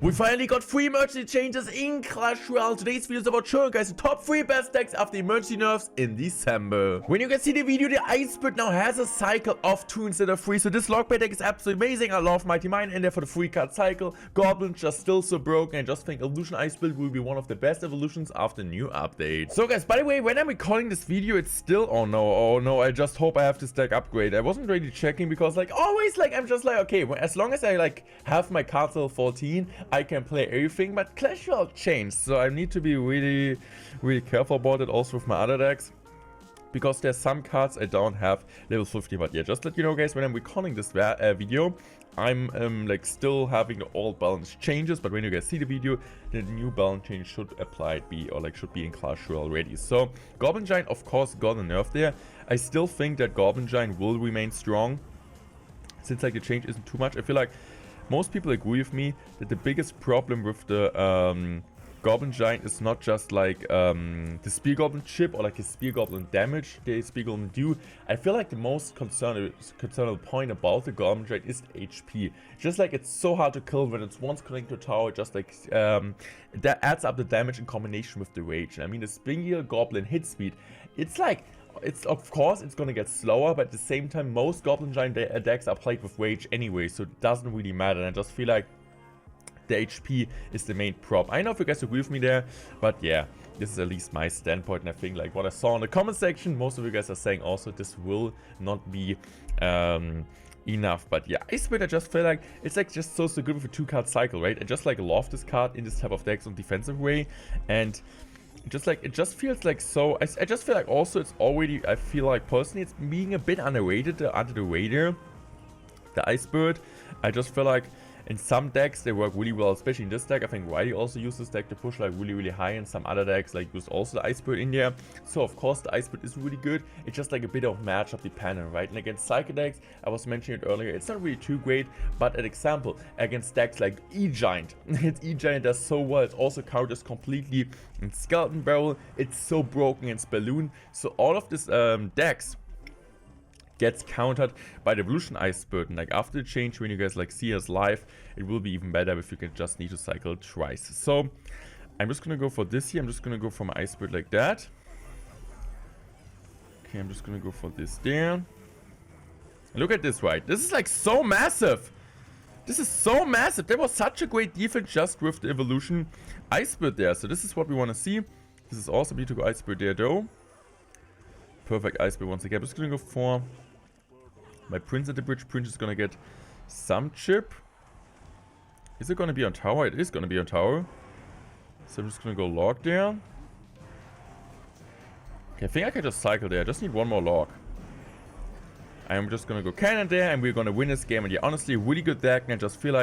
We finally got 3 emergency changes in Clash Royale. Today's video is about showing guys the top 3 best decks after emergency nerfs in December. When you can see the video, the Icebird now has a cycle of 2 instead of 3. So this Logbait deck is absolutely amazing. I love Mighty Miner in there for the 3-card cycle. Goblin just still so broken. I just think Evolution Icebird will be one of the best evolutions after new update. So guys, by the way, when I'm recording this video, it's still... Oh no, I just hope I have this deck upgrade. I wasn't really checking because like always I'm just like, okay, as long as I have my cards till 14, I can play everything, but Clash Royale changed, so I need to be really careful about it also with my other decks, because there's some cards I don't have level 50. But yeah, just let you know guys, when I'm recording this video, I'm still having the old balance changes, but when you guys see the video, the new balance change should should be in Clash Royale already. So Goblin Giant of course got a nerf there. I still think that Goblin Giant will remain strong since the change isn't too much. I feel like most people agree with me that the biggest problem with the Goblin Giant is not just the Spear Goblin chip or his Spear Goblin damage the Spear Goblin do. I feel like the most concernable point about the Goblin Giant is HP. Just it's so hard to kill when it's once connected to a tower, just that adds up the damage in combination with the rage. And I mean, the Springier Goblin hit speed, it's of course it's gonna get slower, but at the same time most Goblin Giant decks are played with rage anyway, so it doesn't really matter. And I just feel like the HP is the main prop. I know if you guys agree with me there, but yeah, this is at least my standpoint. And I think what I saw in the comment section, most of you guys are saying also this will not be enough. But yeah, Icebird, I just feel like it's just so good with a 2-card cycle, right? I just love this card in this type of decks on defensive way, and it just feels so. I just feel also it's already, I feel personally it's being a bit underrated under the radar, the Icebird. I just feel in some decks they work really well, especially in this deck. I think Riley also used this deck to push really high, and some other decks use also the Icebird in there. So of course the Icebird is really good. It's just a bit of matchup dependent, right? And against Psycho decks, I was mentioning it earlier, it's not really too great, but an example against decks like E-Giant, its E-Giant does so well. It also counters completely in Skeleton Barrel. It's so broken in Balloon. So all of this decks gets countered by the Evolution Icebird. And after the change, when you guys see us live, it will be even better if you can just need to cycle twice. So I'm just gonna go for this here. I'm just gonna go for my Icebird like that. Okay, I'm just gonna go for this there. And look at this, right? This is so massive. This is so massive. There was such a great defense just with the Evolution Icebird there. So this is what we want to see. This is awesome. We need to go Icebird there though. Perfect Icebird once again. I'm just gonna go for my Prince at the bridge. Prince is gonna get some chip. Is it gonna be on tower? It is gonna be on tower. So I'm just gonna go log there. Okay, I think I can just cycle there. I just need one more log. I'm just gonna go cannon there, and we're gonna win this game. And yeah, honestly, really good deck. And I just feel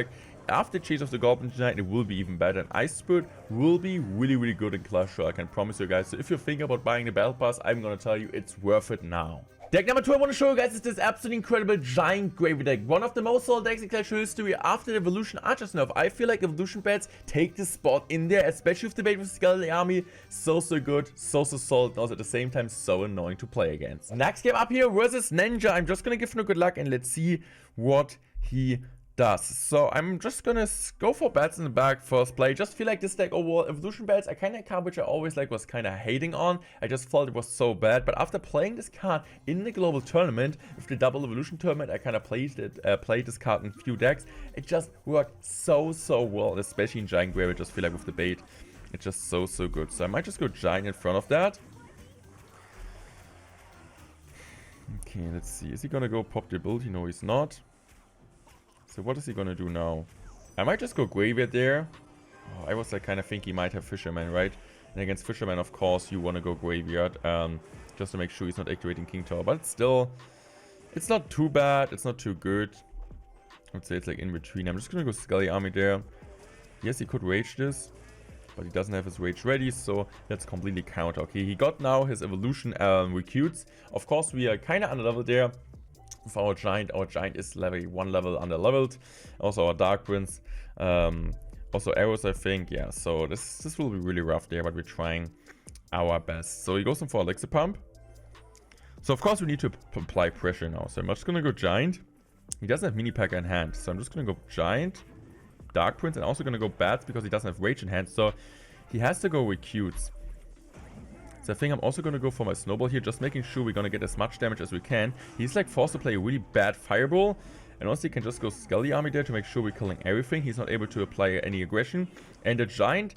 after the change of the Goblin Giant, it will be even better. And Icebird will be really good in Clash Royale, I can promise you guys. So if you're thinking about buying the Battle Pass, I'm gonna tell you it's worth it now. Deck number 2 I want to show you guys is this absolutely incredible Giant Graveyard deck. One of the most sold decks in Clash Royale history after the Evolution Archers nerf. I feel like Evolution bats take the spot in there, especially with the bait with Skeleton Army. So good, so solid, and also at the same time so annoying to play against. Next game up here versus Ninja. I'm just gonna give him a good luck and let's see what he does. So I'm just gonna go for bats in the back first play. Just feel this deck overall, Evolution bats, I kinda card which I always was kinda hating on. I just felt it was so bad, but after playing this card in the global tournament with the double Evolution tournament, I kinda played this card in few decks. It just worked so well, especially in Giant Graveyard. I just feel with the bait, it's just so good. So I might just go Giant in front of that. Okay, let's see. Is he gonna go pop the ability? No, he's not. So what is he gonna do now? I might just go Graveyard there. Oh, I was kind of thinking he might have Fisherman, right? And against Fisherman, of course, you want to go Graveyard, just to make sure he's not activating King Tower. But it's still, it's not too bad. It's not too good. I'd say it's in between. I'm just gonna go Skelly Army there. Yes, he could rage this, but he doesn't have his rage ready, so that's completely counter. Okay, he got now his Evolution recruits. Of course, we are kind of underleveled there. With our Giant is one level under leveled. Also our Dark Prince, also arrows, I think. Yeah, so this will be really rough there, but we're trying our best. So he goes in for Elixir Pump. So of course we need to apply pressure now. So I'm just gonna go Giant. He doesn't have Mini Pekka in hand, so I'm just gonna go Giant. Dark Prince and also gonna go Bats because he doesn't have Rage in hand. So he has to go with Cutes. So I think I'm also gonna go for my Snowball here, just making sure we're gonna get as much damage as we can. He's like forced to play a really bad Fireball. And also he can just go Skelly Army there to make sure we're killing everything. He's not able to apply any aggression. And the Giant,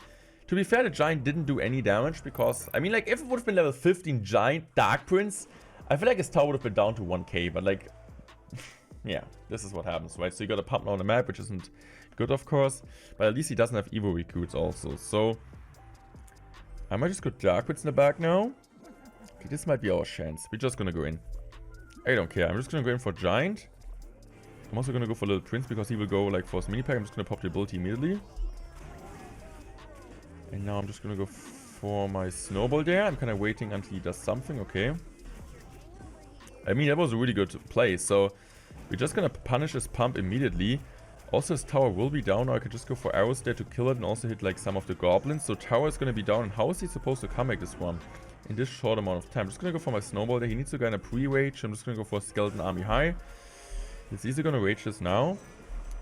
to be fair, the Giant didn't do any damage because, I mean, like, if it would have been level 15 Giant Dark Prince, I feel like his tower would have been down to 1k, but like, yeah, this is what happens, right? So you got a pump on the map, which isn't good, of course, but at least he doesn't have Evo recruits also. So I might just go Dark Prince in the back now. Okay, this might be our chance. We're just gonna go in. I don't care. I'm just gonna go in for Giant. I'm also gonna go for Little Prince because he will go like for his mini pack. I'm just gonna pop the ability immediately. And now I'm just gonna go for my Snowball there. I'm kind of waiting until he does something. Okay. I mean, that was a really good play. So we're just gonna punish his pump immediately. Also, his tower will be down. Now I could just go for arrows there to kill it and also hit like some of the goblins. So tower is gonna be down. And how is he supposed to come back this one in this short amount of time? I'm just gonna go for my Snowball there. He needs to go in a pre-rage. I'm just gonna go for a Skeleton Army High. He's either gonna rage this now.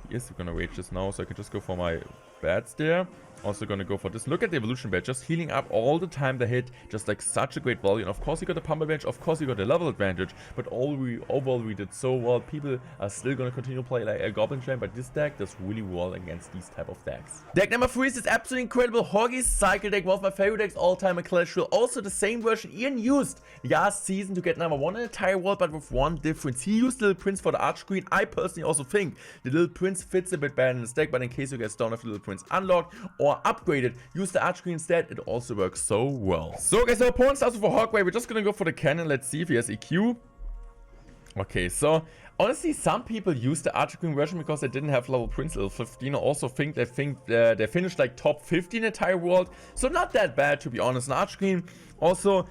He is gonna rage this now. So I could just go for my Bats there. Also gonna go for this. Look at the evolution badge, just healing up all the time the hit, just like such a great value. And of course you got the pump advantage, of course you got the level advantage, but overall we did so well. People are still gonna continue to play like a Goblin Giant, but this deck does really well against these type of decks. Deck number 3 is this absolutely incredible Hogs Cycle deck, one of my favorite decks all time in Clash Royale. Also the same version Ian used last season to get number 1 in the entire world, but with one difference. He used Little Prince for the Arch Queen. I personally also think the Little Prince fits a bit better in this deck, but in case you guys don't have the Little Prince unlocked or upgraded, use the Arch Queen instead. It also works so well. So guys, our opponent starts with a Hogway. We're just gonna go for the cannon. Let's see if he has EQ. Okay, so honestly, some people use the Arch Queen version because they didn't have level Prince level 15. I also think they finished like top 50 in the entire world. So not that bad, to be honest. And Arch Queen also,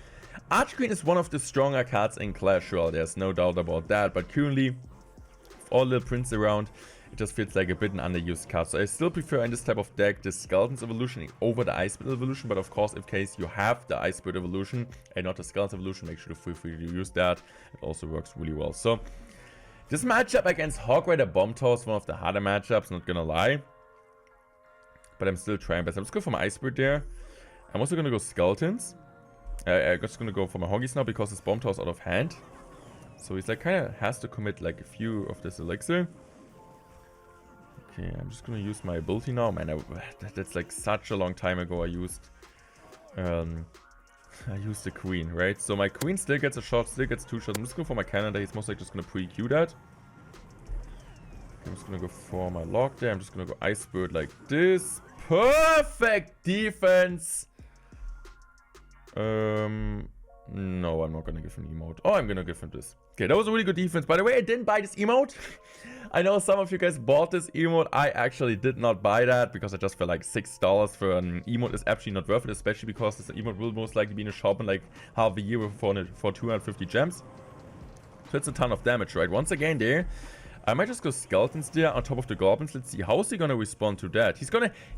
Arch Queen is one of the stronger cards in Clash Royale. There's no doubt about that. But currently, with all the Prince around, it just feels like a bit an underused card. So I still prefer in this type of deck the Skeleton's Evolution over the Ice Spirit Evolution. But of course, in case you have the Ice Spirit Evolution and not the Skeleton's Evolution, make sure to feel free to use that. It also works really well. So this matchup against Hog Rider Bomb Tower is one of the harder matchups, not gonna lie. But I'm still trying best. I'm just going for my Ice Spirit there. I'm also gonna go Skeletons. I'm just gonna go for my Hoggies now because his Bomb Tower is out of hand. So he's like kind of has to commit like a few of this elixir. Okay, I'm just gonna use my ability now. Man, that's like such a long time ago I used the Queen, right? So my Queen still gets a shot, still gets 2 shots. I'm just going for my cannon there. He's most likely just gonna pre-Q that. Okay, I'm just gonna go for my Log there. I'm just gonna go Ice Spirit like this. Perfect defense! No, I'm not gonna give him emote. Oh, I'm gonna give him this. Okay, that was a really good defense. By the way, I didn't buy this emote. I know some of you guys bought this emote. I actually did not buy that because I just felt like $6 for an emote is actually not worth it, especially because this emote will most likely be in a shop in like half a year for 250 gems. So it's a ton of damage, right? Once again there, I might just go Skeletons there on top of the Goblins. Let's see, how is he gonna respond to that?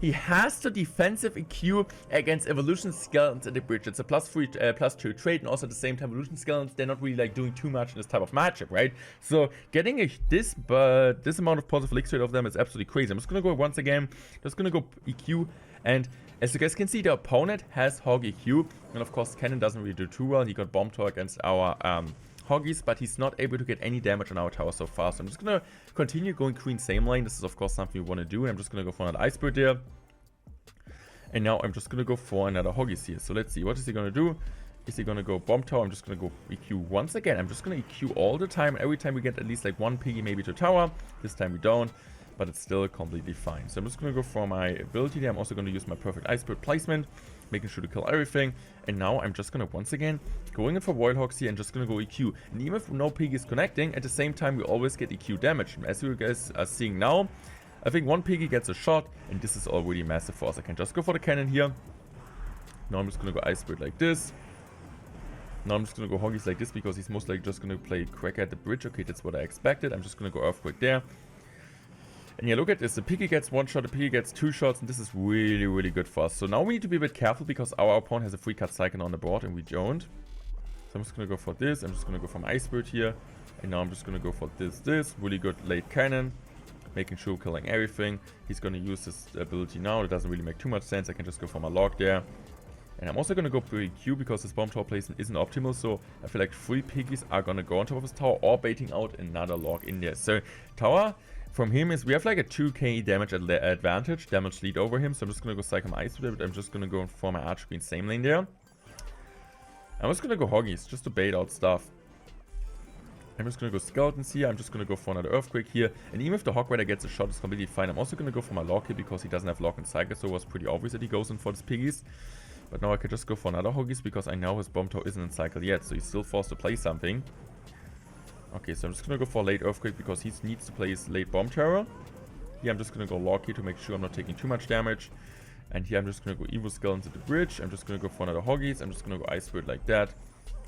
He has to defensive EQ against Evolution Skeletons at the bridge. It's a +2 trade, and also at the same time, Evolution Skeletons, they're not really like doing too much in this type of matchup, right? So getting this amount of positive elixir rate of them is absolutely crazy. I'm just gonna go once again, just gonna go EQ, and as you guys can see, the opponent has Hog EQ, and of course, Cannon doesn't really do too well. He got Bomb Tower against our Hoggies, but he's not able to get any damage on our tower so far. So I'm just gonna continue going Queen same lane. This is of course something we want to do. I'm just gonna go for another Ice Spirit there. And now I'm just gonna go for another Hoggies here. So let's see, what is he gonna do? Is he gonna go Bomb Tower? I'm just gonna go EQ once again. I'm just gonna EQ all the time. Every time we get at least like one piggy maybe to tower. This time we don't, but it's still completely fine. So I'm just gonna go for my ability there. I'm also gonna use my perfect Ice Spirit placement, making sure to kill everything. And now I'm just gonna once again going in for Royal Hogs here and just gonna go EQ. And even if no piggy is connecting, at the same time we always get EQ damage. As you guys are seeing now, I think one piggy gets a shot, and this is already massive for us. I can just go for the cannon here. Now I'm just gonna go Ice Spirit like this. Now I'm just gonna go Hoggies like this because he's most likely just gonna play Cracker at the bridge. Okay, that's what I expected. I'm just gonna go Earthquake there. And yeah, look at this. The piggy gets 1 shot, the piggy gets 2 shots, and this is really, really good for us. So now we need to be a bit careful because our opponent has a free card cycle on the board and we don't. So I'm just going to go for this. I'm just going to go for my Ice Spirit here. And now I'm just going to go for this. Really good late cannon. making sure killing everything. He's going to use his ability now. It doesn't really make too much sense. I can just go for my log there. And I'm also going to go for EQ because his bomb tower placement isn't optimal. So I feel like 3 piggies are going to go on top of his tower or baiting out another log in there. So tower from him is we have like a 2k damage advantage, damage lead over him. So I'm just going to go Psycho Ice with it. I'm just going to go for my Arch Queen same lane there. I'm just going to go Hoggies just to bait out stuff. I'm just going to go Skeletons here. I'm just going to go for another Earthquake here. And even if the Hog Rider gets a shot, it's completely fine. I'm also going to go for my Log here because he doesn't have Lock and Cycle. So it was pretty obvious that he goes in for his piggies. But now I could just go for another Hoggies because I know his Bomb Tower isn't in cycle yet. So he's still forced to play something. Okay, so I'm just going to go for late Earthquake because he needs to play his late Bomb Tower. Here I'm just going to go Log here to make sure I'm not taking too much damage. And here I'm just going to go Evo Skeletons into the bridge. I'm just going to go for another Hoggies. I'm just going to go Ice Spirit like that.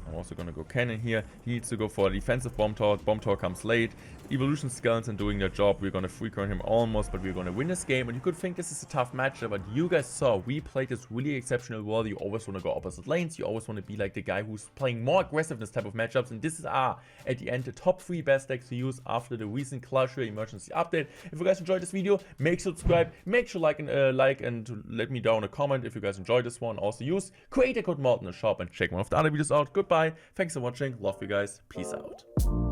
I'm also going to go Cannon here. He needs to go for a defensive Bomb Tower. Bomb Tower comes late. Evolution Skeleton doing their job. We're going to free current him almost, but we're going to win this game. And you could think this is a tough matchup, but you guys saw we played this really exceptional well. You always want to go opposite lanes. You always want to be like the guy who's playing more aggressive in this type of matchups. And this is at the end, the top 3 best decks to use after the recent Clash Royale emergency update. If you guys enjoyed this video, make sure to subscribe. Make sure and to let me down a comment if you guys enjoyed this one. Also use creator code Morten in the shop and check one of the other videos out. Goodbye. Thanks for watching. Love you guys. Peace out.